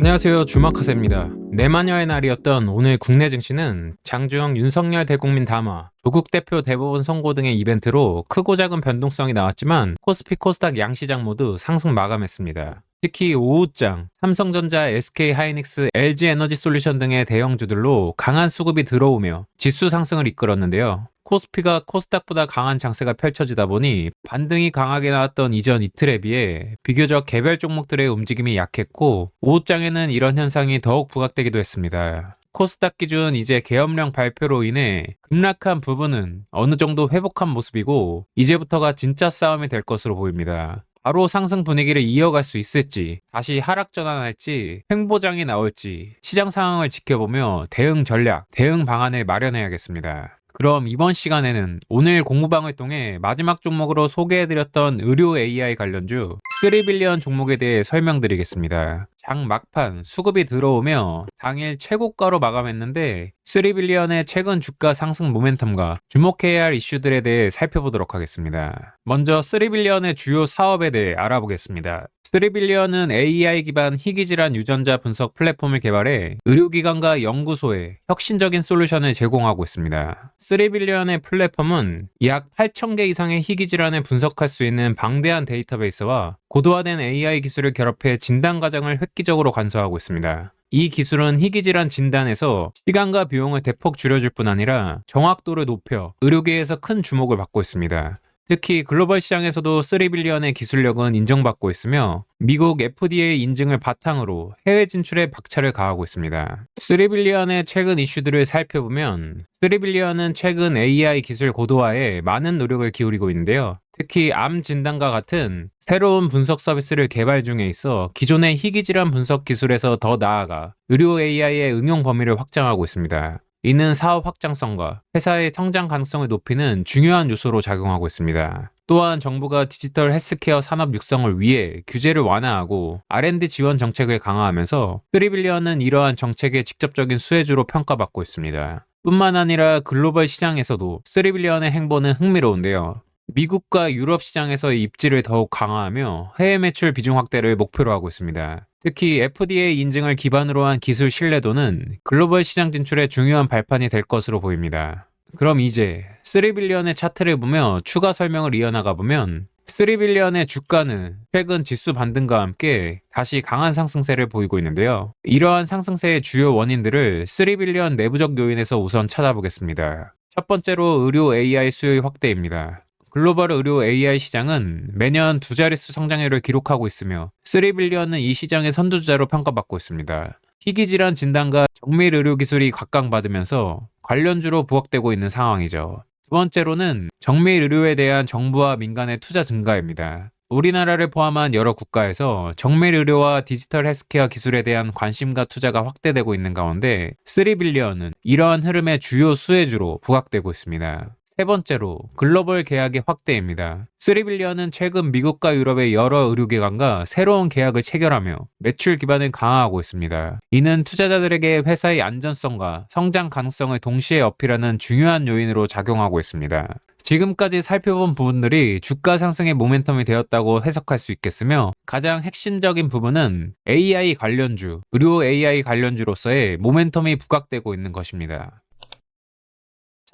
안녕하세요, 주마카세입니다. 내마녀의 날이었던 오늘 국내 증시는 장주영 윤석열 대국민 담화, 조국 대표 대법원 선고 등의 이벤트로 크고 작은 변동성이 나왔지만 코스피 코스닥 양시장 모두 상승 마감했습니다. 특히 오후장 삼성전자, SK하이닉스, LG에너지솔루션 등의 대형주들로 강한 수급이 들어오며 지수 상승을 이끌었는데요. 코스피가 코스닥보다 강한 장세가 펼쳐지다 보니 반등이 강하게 나왔던 이전 이틀에 비해 비교적 개별 종목들의 움직임이 약했고, 오후장에는 이런 현상이 더욱 부각되기도 했습니다. 코스닥 기준 이제 계엄령 발표로 인해 급락한 부분은 어느 정도 회복한 모습이고, 이제부터가 진짜 싸움이 될 것으로 보입니다. 바로 상승 분위기를 이어갈 수 있을지, 다시 하락 전환할지, 횡보장이 나올지 시장 상황을 지켜보며 대응 전략, 대응 방안을 마련해야겠습니다. 그럼 이번 시간에는 오늘 공부방을 통해 마지막 종목으로 소개해드렸던 의료 AI 관련주 3빌리언 종목에 대해 설명드리겠습니다. 장 막판 수급이 들어오며 당일 최고가로 마감했는데 3빌리언의 최근 주가 상승 모멘텀과 주목해야 할 이슈들에 대해 살펴보도록 하겠습니다. 먼저 3빌리언의 주요 사업에 대해 알아보겠습니다. 3빌리언은 AI 기반 희귀질환 유전자 분석 플랫폼을 개발해 의료기관과 연구소에 혁신적인 솔루션을 제공하고 있습니다. 3빌리언의 플랫폼은 약 8,000개 이상의 희귀질환을 분석할 수 있는 방대한 데이터베이스와 고도화된 AI 기술을 결합해 진단 과정을 획기적으로 간소화하고 있습니다. 이 기술은 희귀질환 진단에서 시간과 비용을 대폭 줄여줄 뿐 아니라 정확도를 높여 의료계에서 큰 주목을 받고 있습니다. 특히 글로벌 시장에서도 3빌리언의 기술력은 인정받고 있으며 미국 FDA 인증을 바탕으로 해외 진출에 박차를 가하고 있습니다. 3빌리언의 최근 이슈들을 살펴보면 3빌리언은 최근 AI 기술 고도화에 많은 노력을 기울이고 있는데요. 특히 암 진단과 같은 새로운 분석 서비스를 개발 중에 있어 기존의 희귀질환 분석 기술에서 더 나아가 의료 AI의 응용 범위를 확장하고 있습니다. 이는 사업 확장성과 회사의 성장 가능성을 높이는 중요한 요소로 작용하고 있습니다. 또한 정부가 디지털 헬스케어 산업 육성을 위해 규제를 완화하고 R&D 지원 정책을 강화하면서 3빌리언은 이러한 정책의 직접적인 수혜주로 평가받고 있습니다. 뿐만 아니라 글로벌 시장에서도 3빌리언의 행보는 흥미로운데요. 미국과 유럽 시장에서의 입지를 더욱 강화하며 해외 매출 비중 확대를 목표로 하고 있습니다. 특히 FDA 인증을 기반으로 한 기술 신뢰도는 글로벌 시장 진출의 중요한 발판이 될 것으로 보입니다. 그럼 이제 3빌리언의 차트를 보며 추가 설명을 이어나가 보면 3빌리언의 주가는 최근 지수 반등과 함께 다시 강한 상승세를 보이고 있는데요. 이러한 상승세의 주요 원인들을 3빌리언 내부적 요인에서 우선 찾아보겠습니다. 첫 번째로 의료 AI 수요의 확대입니다. 글로벌 의료 AI 시장은 매년 두 자릿수 성장률을 기록하고 있으며 3빌리언은 이 시장의 선두주자로 평가받고 있습니다. 희귀질환 진단과 정밀 의료 기술이 각광받으면서 관련주로 부각되고 있는 상황이죠. 두 번째로는 정밀 의료에 대한 정부와 민간의 투자 증가입니다. 우리나라를 포함한 여러 국가에서 정밀 의료와 디지털 헬스케어 기술에 대한 관심과 투자가 확대되고 있는 가운데 3빌리언은 이러한 흐름의 주요 수혜주로 부각되고 있습니다. 세 번째로 글로벌 계약의 확대입니다. 3빌리언은 최근 미국과 유럽의 여러 의료기관과 새로운 계약을 체결하며 매출 기반을 강화하고 있습니다. 이는 투자자들에게 회사의 안전성과 성장 가능성을 동시에 어필하는 중요한 요인으로 작용하고 있습니다. 지금까지 살펴본 부분들이 주가 상승의 모멘텀이 되었다고 해석할 수 있겠으며, 가장 핵심적인 부분은 AI 관련주, 의료 AI 관련주로서의 모멘텀이 부각되고 있는 것입니다.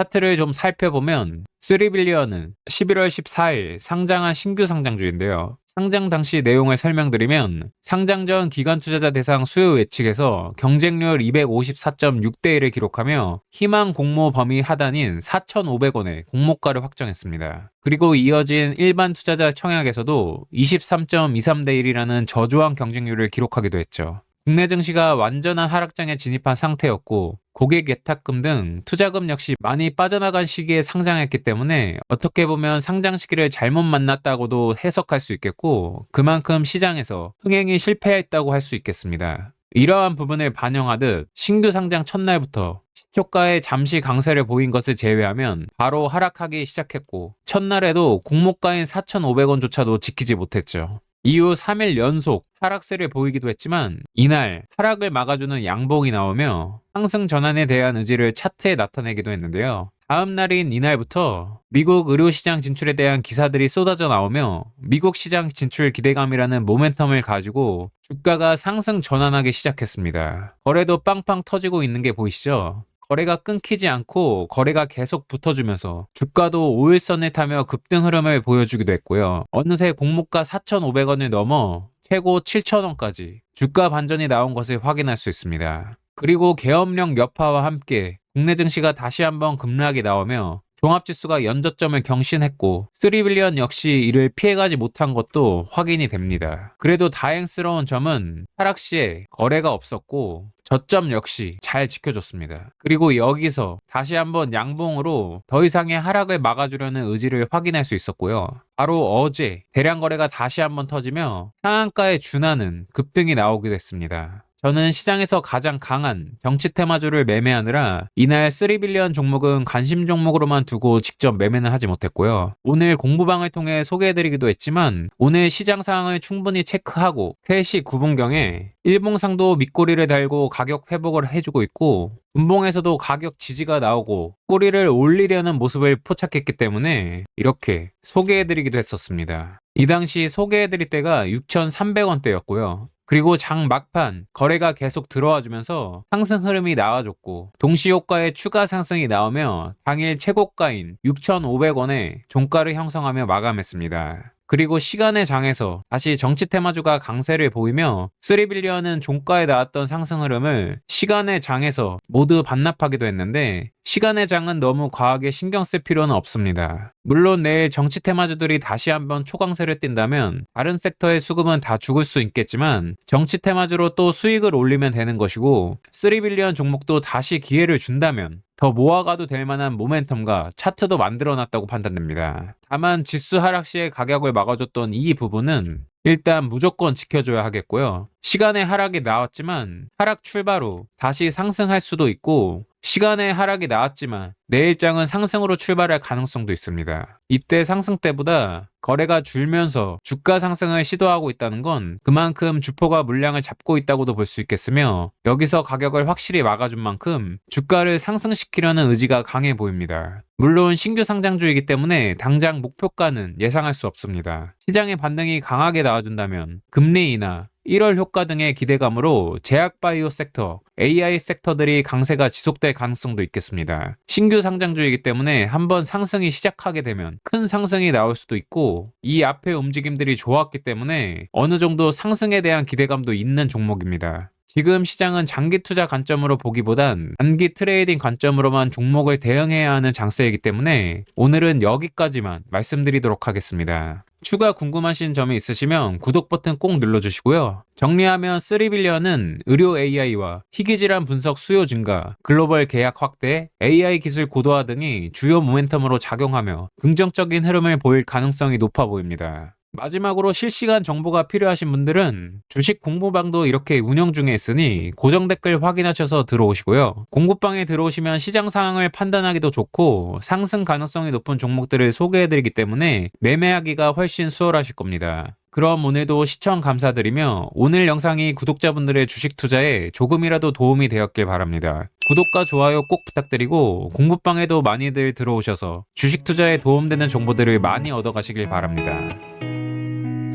차트를 좀 살펴보면 3빌리언은 11월 14일 상장한 신규 상장주인데요. 상장 당시 내용을 설명드리면 상장 전 기관 투자자 대상 수요 예측에서 경쟁률 254.6대 1을 기록하며 희망 공모 범위 하단인 4,500원의 공모가를 확정했습니다. 그리고 이어진 일반 투자자 청약에서도 23.23대 1이라는 저조한 경쟁률을 기록하기도 했죠. 국내 증시가 완전한 하락장에 진입한 상태였고 고객 예탁금 등 투자금 역시 많이 빠져나간 시기에 상장했기 때문에 어떻게 보면 상장 시기를 잘못 만났다고도 해석할 수 있겠고, 그만큼 시장에서 흥행이 실패했다고 할 수 있겠습니다. 이러한 부분을 반영하듯 신규 상장 첫날부터 시초가에 잠시 강세를 보인 것을 제외하면 바로 하락하기 시작했고, 첫날에도 공모가인 4,500원조차도 지키지 못했죠. 이후 3일 연속 하락세를 보이기도 했지만 이날 하락을 막아주는 양봉이 나오며 상승 전환에 대한 의지를 차트에 나타내기도 했는데요. 다음 날인 이날부터 미국 의료시장 진출에 대한 기사들이 쏟아져 나오며 미국 시장 진출 기대감이라는 모멘텀을 가지고 주가가 상승 전환하기 시작했습니다. 거래도 빵빵 터지고 있는 게 보이시죠? 거래가 끊기지 않고 거래가 계속 붙어주면서 주가도 5일선을 타며 급등 흐름을 보여주기도 했고요. 어느새 공모가 4,500원을 넘어 최고 7,000원까지 주가 반전이 나온 것을 확인할 수 있습니다. 그리고 계엄령 여파와 함께 국내 증시가 다시 한번 급락이 나오며 종합지수가 연저점을 경신했고 3빌리언 역시 이를 피해가지 못한 것도 확인이 됩니다. 그래도 다행스러운 점은 하락 시에 거래가 없었고 저점 역시 잘 지켜줬습니다. 그리고 여기서 다시 한번 양봉으로 더 이상의 하락을 막아주려는 의지를 확인할 수 있었고요. 바로 어제 대량 거래가 다시 한번 터지며 상한가에 준하는 급등이 나오기도 했습니다. 저는 시장에서 가장 강한 정치 테마주를 매매하느라 이날 3빌리언 종목은 관심 종목으로만 두고 직접 매매는 하지 못했고요. 오늘 공부방을 통해 소개해드리기도 했지만 오늘 시장 상황을 충분히 체크하고 3시 9분경에 일봉상도 밑꼬리를 달고 가격 회복을 해주고 있고 분봉에서도 가격 지지가 나오고 꼬리를 올리려는 모습을 포착했기 때문에 이렇게 소개해드리기도 했었습니다. 이 당시 소개해드릴 때가 6,300원대였고요. 그리고 장 막판 거래가 계속 들어와 주면서 상승 흐름이 나와줬고 동시효과의 추가 상승이 나오며 당일 최고가인 6,500원에 종가를 형성하며 마감했습니다. 그리고 시간의 장에서 다시 정치 테마주가 강세를 보이며 3빌리언은 종가에 나왔던 상승 흐름을 시간의 장에서 모두 반납하기도 했는데 시간의 장은 너무 과하게 신경 쓸 필요는 없습니다. 물론 내일 정치 테마주들이 다시 한번 초강세를 띈다면 다른 섹터의 수급은 다 죽을 수 있겠지만 정치 테마주로 또 수익을 올리면 되는 것이고 3빌리언 종목도 다시 기회를 준다면 더 모아가도 될 만한 모멘텀과 차트도 만들어놨다고 판단됩니다. 다만 지수 하락 시에 가격을 막아줬던 이 부분은 일단 무조건 지켜줘야 하겠고요. 시간의 하락이 나왔지만 하락 출발 후 다시 상승할 수도 있고 시간의 하락이 나왔지만 내일장은 상승으로 출발할 가능성도 있습니다. 이때 상승 때보다 거래가 줄면서 주가 상승을 시도하고 있다는 건 그만큼 주포가 물량을 잡고 있다고도 볼 수 있겠으며 여기서 가격을 확실히 막아준 만큼 주가를 상승시키려는 의지가 강해 보입니다. 물론 신규 상장주이기 때문에 당장 목표가는 예상할 수 없습니다. 시장의 반등이 강하게 나와준다면 금리 인하, 1월 효과 등의 기대감으로 제약바이오 섹터, AI 섹터들이 강세가 지속될 가능성도 있겠습니다. 신규 상장주이기 때문에 한번 상승이 시작하게 되면 큰 상승이 나올 수도 있고 이 앞의 움직임들이 좋았기 때문에 어느 정도 상승에 대한 기대감도 있는 종목입니다. 지금 시장은 장기 투자 관점으로 보기보단 단기 트레이딩 관점으로만 종목을 대응해야 하는 장세이기 때문에 오늘은 여기까지만 말씀드리도록 하겠습니다. 추가 궁금하신 점이 있으시면 구독 버튼 꼭 눌러주시고요. 정리하면 3빌리언은 의료 AI와 희귀질환 분석 수요 증가, 글로벌 계약 확대, AI 기술 고도화 등이 주요 모멘텀으로 작용하며 긍정적인 흐름을 보일 가능성이 높아 보입니다. 마지막으로 실시간 정보가 필요하신 분들은 주식 공부방도 이렇게 운영 중에 있으니 고정 댓글 확인하셔서 들어오시고요. 공부방에 들어오시면 시장 상황을 판단하기도 좋고 상승 가능성이 높은 종목들을 소개해드리기 때문에 매매하기가 훨씬 수월하실 겁니다. 그럼 오늘도 시청 감사드리며 오늘 영상이 구독자분들의 주식 투자에 조금이라도 도움이 되었길 바랍니다. 구독과 좋아요 꼭 부탁드리고 공부방에도 많이들 들어오셔서 주식 투자에 도움되는 정보들을 많이 얻어가시길 바랍니다.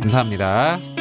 감사합니다.